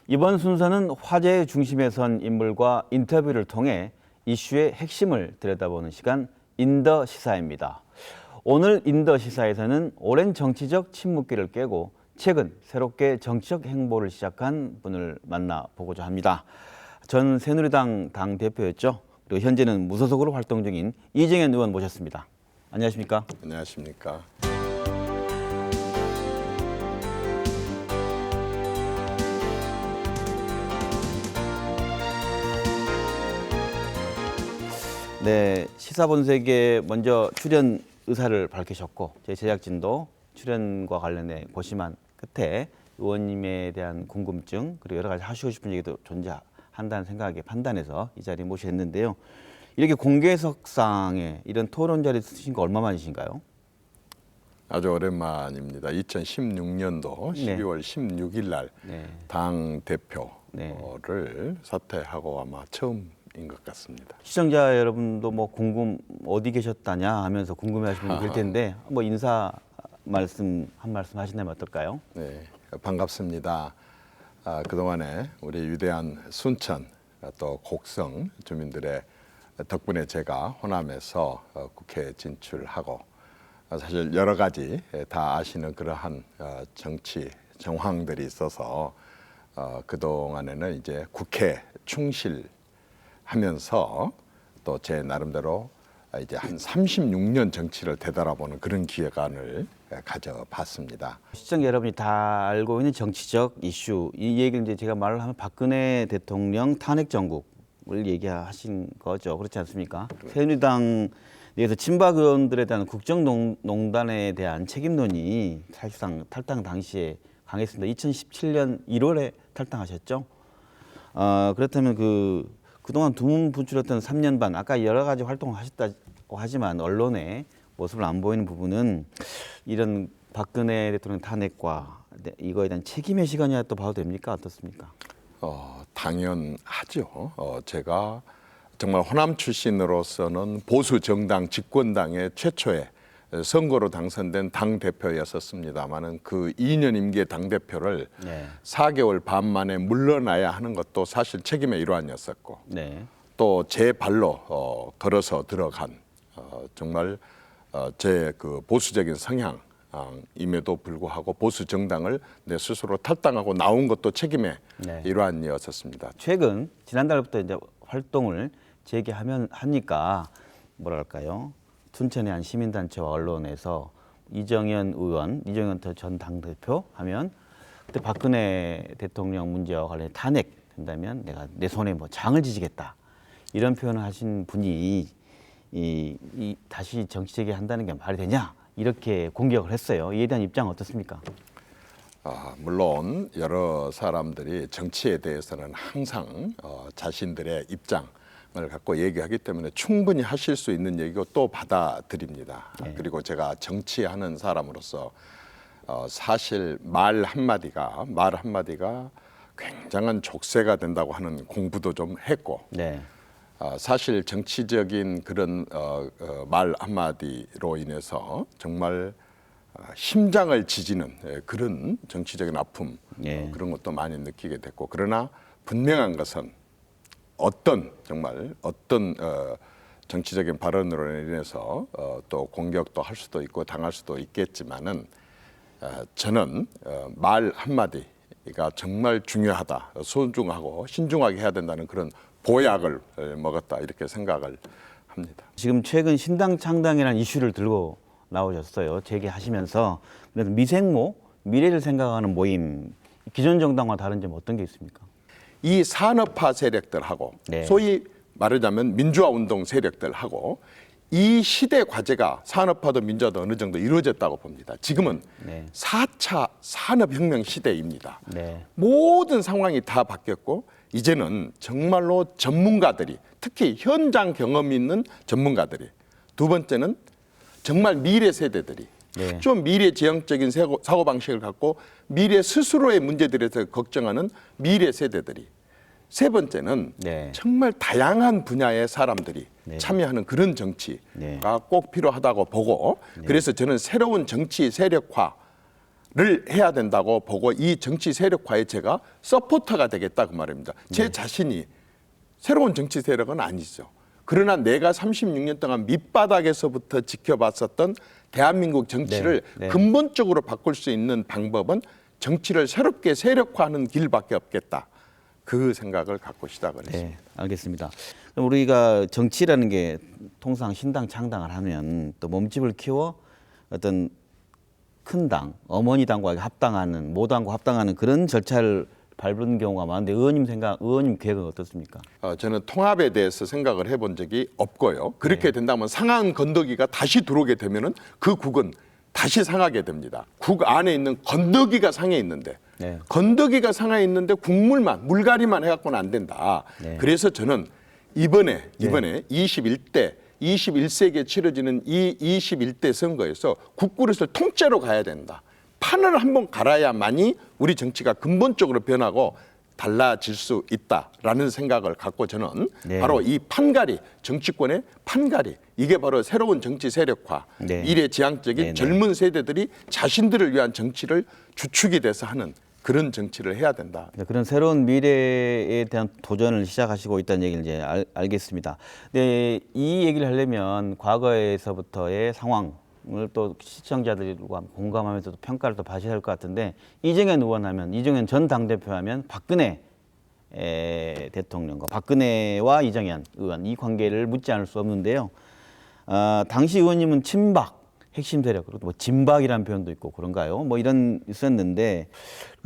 이번 순서는 화제의 중심에 선 인물과 인터뷰를 통해 이슈의 핵심을 들여다보는 시간 인더 시사입니다. 오늘 인더 시사에서는 오랜 정치적 침묵기를 깨고 최근 새롭게 정치적 행보를 시작한 분을 만나보고자 합니다. 전 새누리당 당대표였죠. 그리고 현재는 무소속으로 활동 중인 이정현 의원 모셨습니다. 안녕하십니까? 안녕하십니까? 네, 시사본색에 먼저 출연 의사를 밝히셨고 제 제작진도 출연과 관련해 고심한 끝에 의원님에 대한 궁금증 그리고 여러 가지 하시고 싶은 얘기도 존재한다는 생각에 판단해서 이 자리에 모셨는데요. 이렇게 공개석상에 이런 토론 자리 쓰신 거 얼마 만이신가요? 아주 오랜만입니다. 2016년도 12월 16일 날 당 대표를 사퇴하고 아마 처음인 것 같습니다. 시청자 여러분도 뭐 어디 계셨다냐 하면서 궁금해하시는 분들 될 텐데 뭐 인사 말씀 한 말씀 하신다면 어떨까요? 네, 반갑습니다. 그동안에 우리 위대한 순천 또 곡성 주민들의 덕분에 제가 호남에서 국회에 진출하고 사실 여러 가지 다 아시는 그러한 정치 정황들이 있어서 그동안에는 이제 국회 충실하면서 또 제 나름대로 이제 한 36년 정치를 되돌아보는 그런 기회관을 가져봤습니다. 시청자 여러분이 다 알고 있는 정치적 이슈 이 얘기를 이제 제가 말을 하면 박근혜 대통령 탄핵 정국을 얘기하신 거죠. 그렇지 않습니까? 새누리당 내에서 친박 의원들에 대한 국정농단에 대한 책임론이 사실상 탈당 당시에 강했습니다. 2017년 1월에 탈당하셨죠. 그렇다면 그동안 두문 분출했던 3년 반 아까 여러 가지 활동을 하셨다고 하지만 언론에 모습을 안 보이는 부분은 이런 박근혜 대통령 탄핵과 이거에 대한 책임의 시간이라 또 봐도 됩니까? 어떻습니까? 당연하죠. 제가 정말 호남 출신으로서는 보수 정당 집권당의 최초의 선거로 당선된 당 대표였었습니다만은 그 2년 임기의 당 대표를 4개월 반 만에 물러나야 하는 것도 사실 책임의 일환이었었고 또 제 발로 걸어서 들어간 정말 제 그 보수적인 성향임에도 불구하고 보수 정당을 내 스스로 탈당하고 나온 것도 책임의 일환이었었습니다. 최근 지난달부터 이제 활동을 하니까 뭐랄까요? 순천의 한 시민단체와 언론에서 이정현 전 당대표 하면 그때 박근혜 대통령 문제와 관련해 탄핵 된다면 내가 내 손에 뭐 장을 지지겠다 이런 표현을 하신 분이 다시 정치 재개한다는 게 말이 되냐 이렇게 공격을 했어요. 이에 대한 입장은 어떻습니까? 물론 여러 사람들이 정치에 대해서는 항상 자신들의 입장을 갖고 얘기하기 때문에 충분히 하실 수 있는 얘기고 또 받아들입니다. 그리고 제가 정치하는 사람으로서 사실 말 한마디가 굉장한 족쇄가 된다고 하는 공부도 좀 했고 사실 정치적인 그런 말 한마디로 인해서 정말 심장을 지지는 그런 정치적인 아픔 그런 것도 많이 느끼게 됐고 그러나 분명한 것은 어떤 정치적인 발언으로 인해서 또 공격도 할 수도 있고 당할 수도 있겠지만은 저는 말 한마디가 정말 중요하다, 소중하고 신중하게 해야 된다는 그런 보약을 먹었다 이렇게 생각을 합니다. 지금 최근 신당 창당이라는 이슈를 들고 나오셨어요. 재개하시면서 그래서 미래를 생각하는 모임 기존 정당과 다른 점 어떤 게 있습니까? 이 산업화 세력들하고 소위 말하자면 민주화 운동 세력들하고 이 시대 과제가 산업화도 민주화도 어느 정도 이루어졌다고 봅니다. 지금은 4차 산업혁명 시대입니다. 모든 상황이 다 바뀌었고 이제는 정말로 전문가들이 특히 현장 경험 있는 전문가들이 두 번째는 정말 미래 세대들이 아주 미래지향적인 사고방식을 갖고 미래 스스로의 문제들에 대해서 걱정하는 미래 세대들이 세 번째는 정말 다양한 분야의 사람들이 참여하는 그런 정치가 꼭 필요하다고 보고 그래서 저는 새로운 정치 세력화를 해야 된다고 보고 이 정치 세력화에 제가 서포터가 되겠다 그 말입니다. 제 자신이 새로운 정치 세력은 아니죠. 그러나 내가 36년 동안 밑바닥에서부터 지켜봤었던 대한민국 정치를 근본적으로 바꿀 수 있는 방법은 정치를 새롭게 세력화하는 길밖에 없겠다. 그 생각을 갖고 시작을 했습니다. 네, 알겠습니다. 그럼 우리가 정치라는 게 통상 신당 창당을 하면 또 몸집을 키워 어떤 큰 당, 어머니 당과 합당하는, 모당과 합당하는 그런 절차를 밟은 경우가 많은데 의원님 계획은 어떻습니까? 저는 통합에 대해서 생각을 해본 적이 없고요. 그렇게 된다면 상한 건더기가 다시 들어오게 되면은 그 국은 다시 상하게 됩니다. 국 안에 있는 건더기가 상해 있는데 건더기가 상해 있는데 국물만 물갈이만 해갖고는 안 된다. 그래서 저는 이번에 21세기에 치러지는 이 21대 선거에서 국그릇을 통째로 가야 된다. 판을 한번 갈아야만이 우리 정치가 근본적으로 변하고 달라질 수 있다라는 생각을 갖고 저는 바로 이 판갈이, 정치권의 판갈이, 이게 바로 새로운 정치 세력화, 미래지향적인 젊은 세대들이 자신들을 위한 정치를 주축이 돼서 하는 그런 정치를 해야 된다. 그런 새로운 미래에 대한 도전을 시작하시고 있다는 얘기를 이제 알겠습니다. 네, 이 얘기를 하려면 과거에서부터의 상황을 또 시청자들과 공감하면서 또 평가를 또 봐야 할 것 같은데, 이정현 의원하면, 이정현 전 당대표하면 박근혜 대통령과 박근혜와 이정현 의원 이 관계를 묻지 않을 수 없는데요. 당시 의원님은 친박 핵심 세력, 그리고 뭐 진박이라는 표현도 있고 그런가요? 뭐 이런 있었는데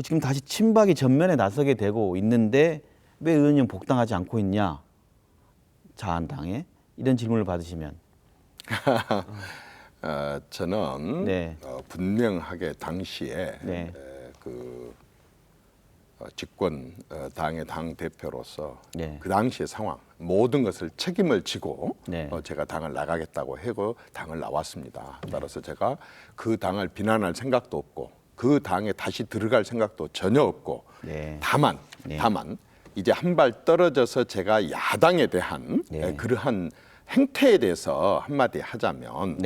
지금 다시 친박이 전면에 나서게 되고 있는데 왜 의원님 복당하지 않고 있냐? 자한당에 이런 질문을 받으시면 저는 분명하게 당시에 그 집권 당의 당 대표로서 그 당시의 상황 모든 것을 책임을 지고 제가 당을 나가겠다고 하고 당을 나왔습니다. 따라서 제가 그 당을 비난할 생각도 없고 그 당에 다시 들어갈 생각도 전혀 없고 다만 이제 한 발 떨어져서 제가 야당에 대한 그러한 행태에 대해서 한마디 하자면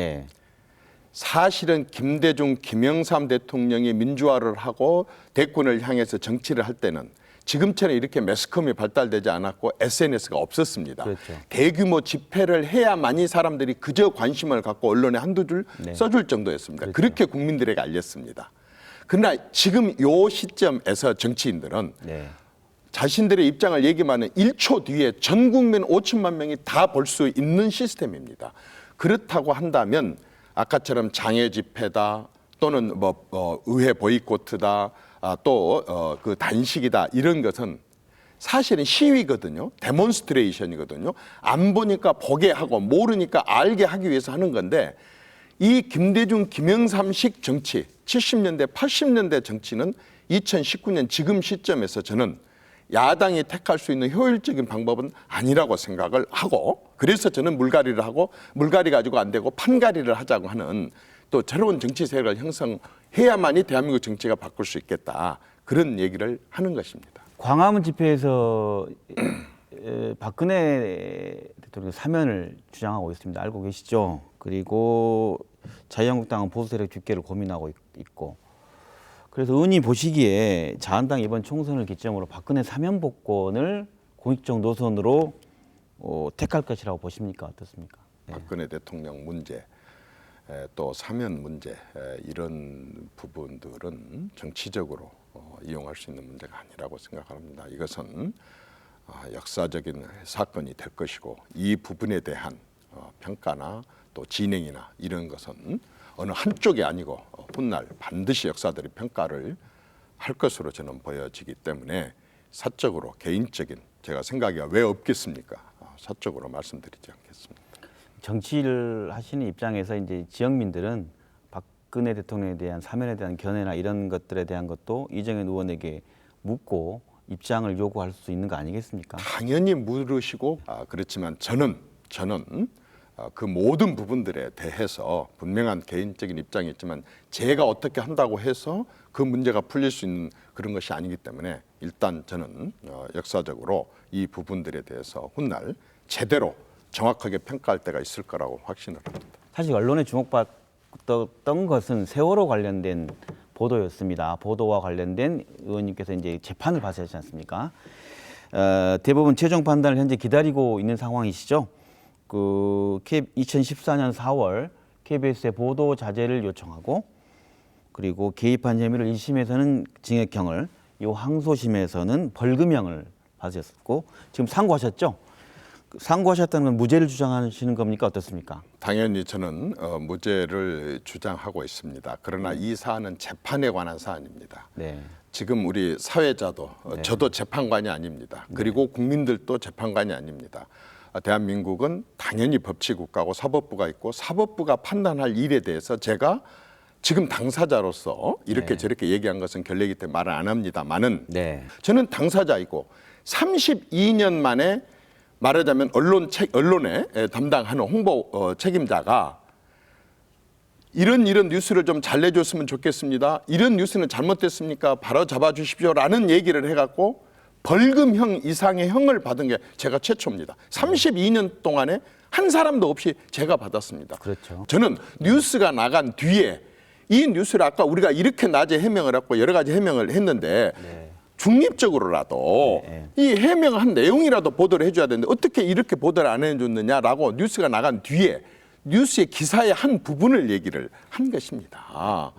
사실은 김대중, 김영삼 대통령이 민주화를 하고 대권을 향해서 정치를 할 때는 지금처럼 이렇게 매스컴이 발달되지 않았고 SNS가 없었습니다. 대규모 집회를 해야만이 사람들이 그저 관심을 갖고 언론에 한두 줄 써줄 정도였습니다. 그렇게 국민들에게 알렸습니다. 그러나 지금 요 시점에서 정치인들은 자신들의 입장을 얘기만 하면 1초 뒤에 전 국민 5천만 명이 다 볼 수 있는 시스템입니다. 그렇다고 한다면 아까처럼 장애 집회다 또는 의회 보이콧이다 또 그 단식이다 이런 것은 사실은 시위거든요. 데몬스트레이션이거든요. 안 보니까 보게 하고 모르니까 알게 하기 위해서 하는 건데 이 김대중 김영삼식 정치 70년대 80년대 정치는 2019년 지금 시점에서 저는 야당이 택할 수 있는 효율적인 방법은 아니라고 생각을 하고 그래서 저는 물갈이를 하고 물갈이 가지고 안 되고 판갈이를 하자고 하는 또 새로운 정치 세력을 형성해야만이 대한민국 정치가 바꿀 수 있겠다. 그런 얘기를 하는 것입니다. 광화문 집회에서 박근혜 대통령 사면을 주장하고 있습니다. 알고 계시죠? 그리고 자유한국당은 보수 세력 집계를 고민하고 있고 그래서 의원님 보시기에 자한당 이번 총선을 기점으로 박근혜 사면 복권을 공익적 노선으로 택할 것이라고 보십니까? 어떻습니까? 박근혜 대통령 문제 또 사면 문제 이런 부분들은 정치적으로 이용할 수 있는 문제가 아니라고 생각합니다. 이것은 역사적인 사건이 될 것이고 이 부분에 대한 평가나 또 진행이나 이런 것은 어느 한쪽이 아니고 훗날 반드시 역사들이 평가를 할 것으로 저는 보여지기 때문에 사적으로 개인적인 제가 생각이 왜 없겠습니까? 사적으로 말씀드리지 않겠습니다. 정치를 하시는 입장에서 이제 지역민들은 박근혜 대통령에 대한 사면에 대한 견해나 이런 것들에 대한 것도 이정현 의원에게 묻고 입장을 요구할 수 있는 거 아니겠습니까? 당연히 물으시고 그렇지만 저는 그 모든 부분들에 대해서 분명한 개인적인 입장이 있지만 제가 어떻게 한다고 해서 그 문제가 풀릴 수 있는 그런 것이 아니기 때문에 일단 저는 역사적으로 이 부분들에 대해서 훗날 제대로 정확하게 평가할 때가 있을 거라고 확신을 합니다. 사실 언론에 주목받던 것은 세월호 관련된 보도였습니다. 보도와 관련된 의원님께서 이제 재판을 받으셨지 않습니까? 대부분 최종 판단을 현재 기다리고 있는 상황이시죠. 2014년 4월 KBS의 보도 자제를 요청하고 그리고 개입한 혐의를 1심에서는 징역형을, 요 항소심에서는 벌금형을 받으셨고 지금 상고하셨죠? 상고하셨다는 건 무죄를 주장하시는 겁니까? 어떻습니까? 당연히 저는 무죄를 주장하고 있습니다. 그러나 이 사안은 재판에 관한 사안입니다. 네. 지금 우리 사회자도 저도 재판관이 아닙니다. 그리고 국민들도 재판관이 아닙니다. 대한민국은 당연히 법치국가고 사법부가 있고 사법부가 판단할 일에 대해서 제가 지금 당사자로서 이렇게 저렇게 얘기한 것은 결례이기 때문에 말을 안 합니다만은 저는 당사자이고 32년 만에 말하자면 언론에 담당하는 홍보 책임자가 이런 뉴스를 좀 잘 내줬으면 좋겠습니다. 이런 뉴스는 잘못됐습니까? 바로 잡아주십시오라는 얘기를 해갖고 벌금형 이상의 형을 받은 게 제가 최초입니다. 32년 동안에 한 사람도 없이 제가 받았습니다. 그렇죠. 저는 뉴스가 나간 뒤에 이 뉴스를 아까 우리가 이렇게 낮에 해명을 했고 여러 가지 해명을 했는데 중립적으로라도 이 해명한 내용이라도 보도를 해줘야 되는데 어떻게 이렇게 보도를 안 해줬느냐라고 뉴스가 나간 뒤에 뉴스의 기사의 한 부분을 얘기를 한 것입니다.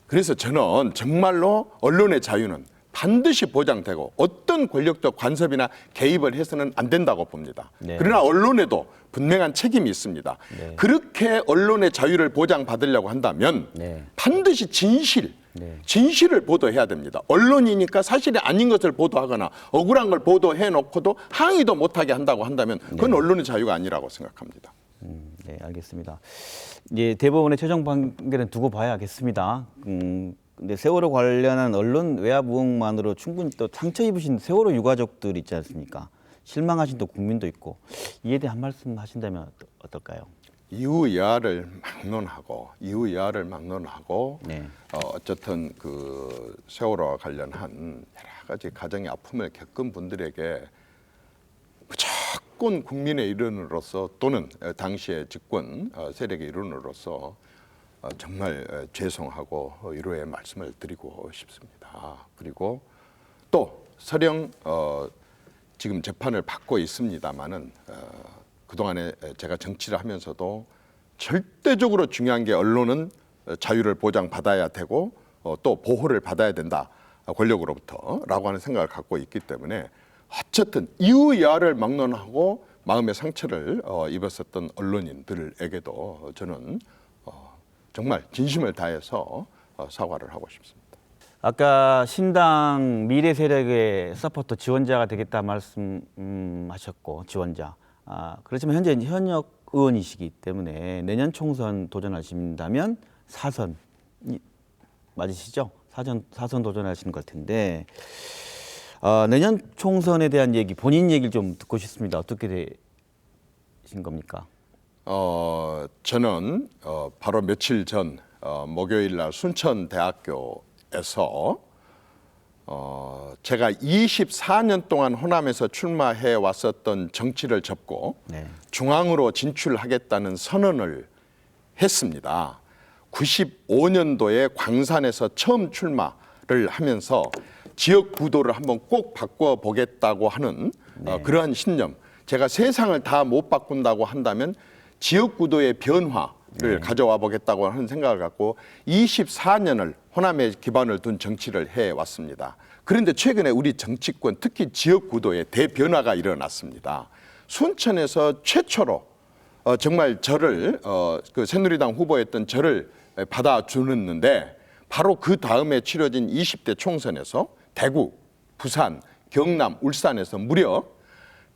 그래서 저는 정말로 언론의 자유는 반드시 보장되고 어떤 권력적 간섭이나 개입을 해서는 안 된다고 봅니다. 그러나 언론에도 분명한 책임이 있습니다. 그렇게 언론의 자유를 보장받으려고 한다면 반드시 진실을 보도해야 됩니다. 언론이니까 사실이 아닌 것을 보도하거나 억울한 걸 보도해놓고도 항의도 못하게 한다고 한다면 그건 언론의 자유가 아니라고 생각합니다. 네, 알겠습니다. 이제 대법원의 최종 판결은 두고 봐야겠습니다. 근데 세월호 관련한 언론 외압 의혹만으로 충분히 또 상처 입으신 세월호 유가족들 있지 않습니까? 실망하신 또 국민도 있고 이에 대해 한 말씀 하신다면 어떨까요? 이후 여하를 막론하고 어쨌든 그 세월호와 관련한 여러 가지 가정의 아픔을 겪은 분들에게 무조건 국민의 일원으로서 또는 당시의 집권 세력의 일원으로서 정말 죄송하고 위로의 말씀을 드리고 싶습니다. 그리고 또 설령 지금 재판을 받고 있습니다마는 그동안에 제가 정치를 하면서도 절대적으로 중요한 게 언론은 자유를 보장받아야 되고 또 보호를 받아야 된다. 권력으로부터라고 하는 생각을 갖고 있기 때문에 어쨌든 이후 여하를 막론하고 마음의 상처를 입었었던 언론인들에게도 저는 정말 진심을 다해서 사과를 하고 싶습니다. 아까 신당 미래 세력의 서포터 지원자가 되겠다 말씀하셨고 지원자. 그렇지만 현재 현역 의원이시기 때문에 내년 총선 도전하신다면 사선 맞으시죠? 사선 도전하시는 것 같은데 내년 총선에 대한 얘기, 본인 얘기를 좀 듣고 싶습니다. 어떻게 되신 겁니까? 저는 바로 며칠 전 목요일 날 순천대학교에서 제가 24년 동안 호남에서 출마해 왔었던 정치를 접고 중앙으로 진출하겠다는 선언을 했습니다. 95년도에 광산에서 처음 출마를 하면서 지역 구도를 한번 꼭 바꿔보겠다고 하는 그러한 신념. 제가 세상을 다 못 바꾼다고 한다면 지역 구도의 변화를 가져와 보겠다고 하는 생각을 갖고 24년을 호남에 기반을 둔 정치를 해왔습니다. 그런데 최근에 우리 정치권 특히 지역 구도에 대변화가 일어났습니다. 순천에서 최초로 정말 저를 그 새누리당 후보였던 저를 받아주는데 바로 그 다음에 치러진 20대 총선에서 대구, 부산, 경남, 울산에서 무려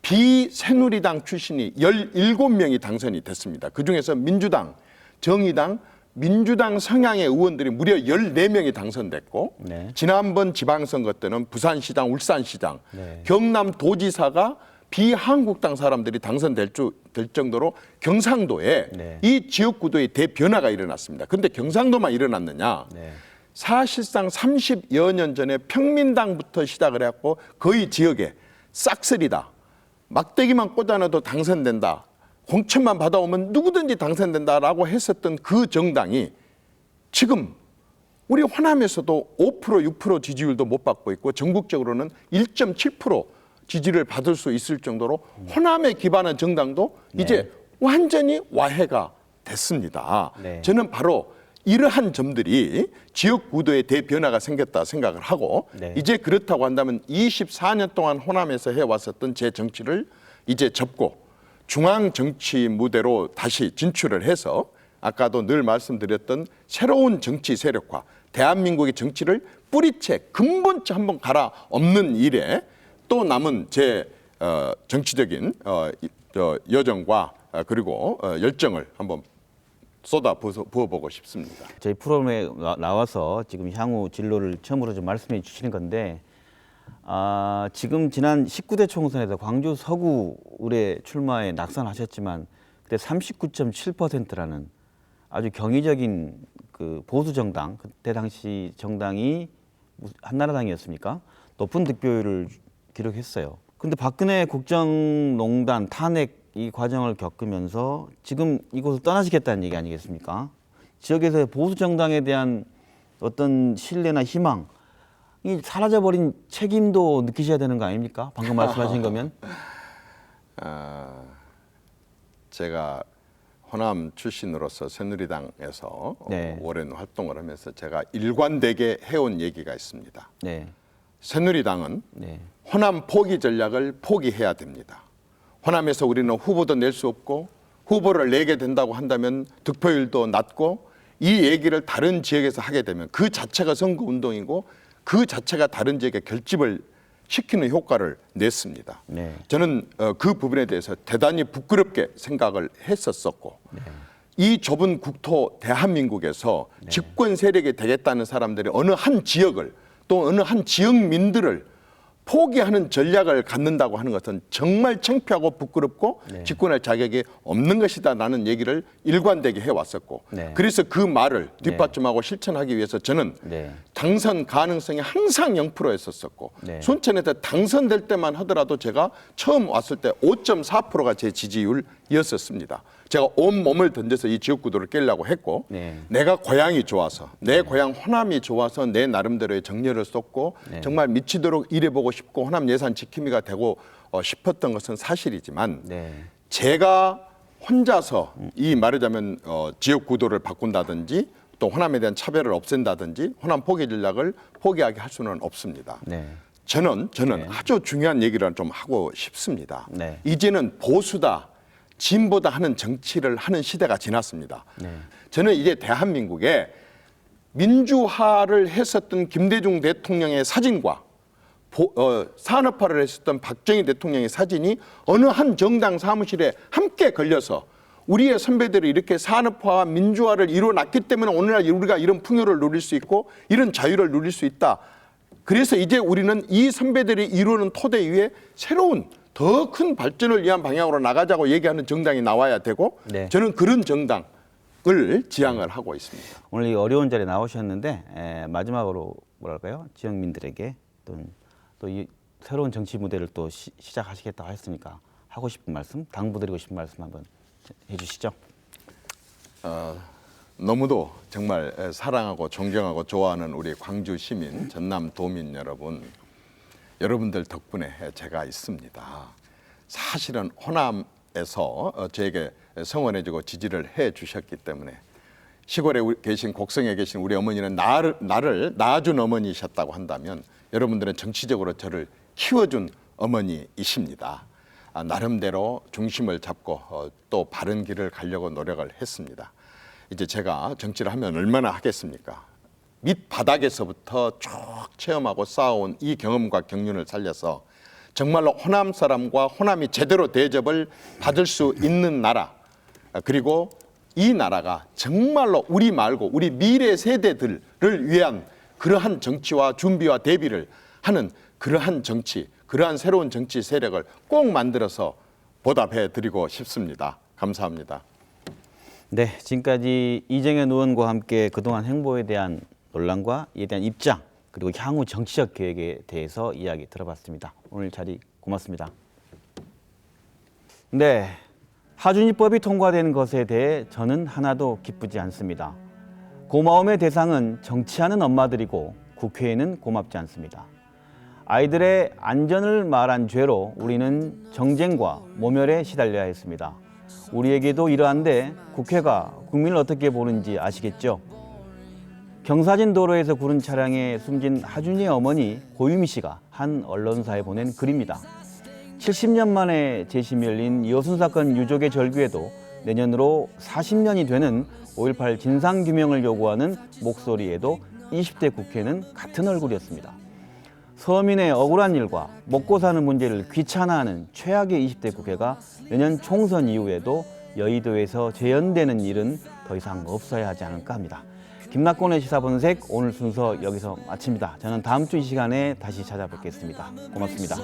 비새누리당 출신이 17명이 당선이 됐습니다. 그중에서 민주당, 정의당, 민주당 성향의 의원들이 무려 14명이 당선됐고 지난번 지방선거 때는 부산시장, 울산시장, 경남 도지사가 비한국당 사람들이 당선될 정도로 경상도에 이 지역구도의 대변화가 일어났습니다. 그런데 경상도만 일어났느냐? 사실상 30여 년 전에 평민당부터 시작을 해갖고 거의 지역에 싹쓸이다. 막대기만 꽂아놔도 당선된다. 공천만 받아오면 누구든지 당선된다라고 했었던 그 정당이 지금 우리 호남에서도 5% 6% 지지율도 못 받고 있고 전국적으로는 1.7% 지지를 받을 수 있을 정도로 호남에 기반한 정당도 이제 완전히 와해가 됐습니다. 네. 저는 바로 이러한 점들이 지역 구도에 대변화가 생겼다 생각을 하고 네. 이제 그렇다고 한다면 24년 동안 호남에서 해왔었던 제 정치를 이제 접고 중앙 정치 무대로 다시 진출을 해서 아까도 늘 말씀드렸던 새로운 정치 세력화, 대한민국의 정치를 뿌리채 근본체 한번 갈아엎는 일에 또 남은 제 정치적인 여정과 그리고 열정을 한번 쏟아 부어보고 싶습니다. 저희 프로그램에 나와서 지금 향후 진로를 처음으로 좀 말씀해 주시는 건데 지금 지난 19대 총선에서 광주 서구을에 출마에 낙선하셨지만 그때 39.7%라는 아주 경이적인 그 보수 정당, 그때 당시 정당이 한나라당이었습니까? 높은 득표율을 기록했어요. 그런데 박근혜 국정농단 탄핵 이 과정을 겪으면서 지금 이곳을 떠나시겠다는 얘기 아니겠습니까? 지역에서 보수 정당에 대한 어떤 신뢰나 희망이 사라져버린 책임도 느끼셔야 되는 거 아닙니까? 방금 말씀하신 거면. 제가 호남 출신으로서 새누리당에서 네. 오랜 활동을 하면서 제가 일관되게 해온 얘기가 있습니다. 네. 새누리당은 네. 호남 포기 전략을 포기해야 됩니다. 호남에서 우리는 후보도 낼 수 없고 후보를 내게 된다고 한다면 득표율도 낮고 이 얘기를 다른 지역에서 하게 되면 그 자체가 선거운동이고 그 자체가 다른 지역에 결집을 시키는 효과를 냈습니다. 네. 저는 그 부분에 대해서 대단히 부끄럽게 생각을 했었었고 이 좁은 국토 대한민국에서 집권 세력이 되겠다는 사람들이 어느 한 지역을 또 어느 한 지역민들을 포기하는 전략을 갖는다고 하는 것은 정말 창피하고 부끄럽고 집권할 자격이 없는 것이다 라는 얘기를 일관되게 해왔었고 그래서 그 말을 뒷받침하고 실천하기 위해서 저는 당선 가능성이 항상 0%였었고 순천에서 당선될 때만 하더라도 제가 처음 왔을 때 5.4%가 제 지지율이었었습니다. 제가 온 몸을 던져서 이 지역구도를 깨려고 했고 내가 고향이 좋아서 내 고향 호남이 좋아서 내 나름대로의 정열을 쏟고 정말 미치도록 일해보고 싶고 호남 예산 지킴이가 되고 싶었던 것은 사실이지만 제가 혼자서 이 말하자면 지역구도를 바꾼다든지 또 호남에 대한 차별을 없앤다든지 호남 포기 전략을 포기하게 할 수는 없습니다. 저는 아주 중요한 얘기를 좀 하고 싶습니다. 이제는 보수다. 진보다 하는 정치를 하는 시대가 지났습니다. 저는 이제 대한민국에 민주화를 했었던 김대중 대통령의 사진과 산업화를 했었던 박정희 대통령의 사진이 어느 한 정당 사무실에 함께 걸려서 우리의 선배들이 이렇게 산업화와 민주화를 이뤄놨기 때문에 오늘날 우리가 이런 풍요를 누릴 수 있고 이런 자유를 누릴 수 있다. 그래서 이제 우리는 이 선배들이 이루는 토대 위에 새로운 더 큰 발전을 위한 방향으로 나가자고 얘기하는 정당이 나와야 되고 저는 그런 정당을 지향을 하고 있습니다. 오늘 이 어려운 자리에 나오셨는데 마지막으로 뭐랄까요? 지역민들에게 또 이 새로운 정치 무대를 또 시작하시겠다고 했으니까 하고 싶은 말씀, 당부드리고 싶은 말씀 한번 해주시죠. 너무도 정말 사랑하고 존경하고 좋아하는 우리 광주 시민, 전남 도민 여러분들 덕분에 제가 있습니다. 사실은 호남에서 저에게 성원해주고 지지를 해주셨기 때문에 시골에 계신 곡성에 계신 우리 어머니는 나를 낳아준 어머니셨다고 한다면 여러분들은 정치적으로 저를 키워준 어머니이십니다. 나름대로 중심을 잡고 또 바른 길을 가려고 노력을 했습니다. 이제 제가 정치를 하면 얼마나 하겠습니까? 밑바닥에서부터 쭉 체험하고 쌓아온 이 경험과 경륜을 살려서 정말로 호남 사람과 호남이 제대로 대접을 받을 수 있는 나라, 그리고 이 나라가 정말로 우리 말고 우리 미래 세대들을 위한 그러한 정치와 준비와 대비를 하는 그러한 정치, 그러한 새로운 정치 세력을 꼭 만들어서 보답해 드리고 싶습니다. 감사합니다. 네, 지금까지 이정현 의원과 함께 그동안 행보에 대한 논란과 이에 대한 입장 그리고 향후 정치적 계획에 대해서 이야기 들어봤습니다. 오늘 자리 고맙습니다. 네, 하준이법이 통과된 것에 대해 저는 하나도 기쁘지 않습니다. 고마움의 대상은 정치하는 엄마들이고 국회에는 고맙지 않습니다. 아이들의 안전을 말한 죄로 우리는 정쟁과 모멸에 시달려야 했습니다. 우리에게도 이러한데 국회가 국민을 어떻게 보는지 아시겠죠? 경사진 도로에서 구른 차량에 숨진 하준이의 어머니 고유미 씨가 한 언론사에 보낸 글입니다. 70년 만에 재심이 열린 이호순 사건 유족의 절규에도 내년으로 40년이 되는 5.18 진상규명을 요구하는 목소리에도 20대 국회는 같은 얼굴이었습니다. 서민의 억울한 일과 먹고 사는 문제를 귀찮아하는 최악의 20대 국회가 내년 총선 이후에도 여의도에서 재연되는 일은 더 이상 없어야 하지 않을까 합니다. 김낙곤의 시사본색 오늘 순서 여기서 마칩니다. 저는 다음 주 이 시간에 다시 찾아뵙겠습니다. 고맙습니다.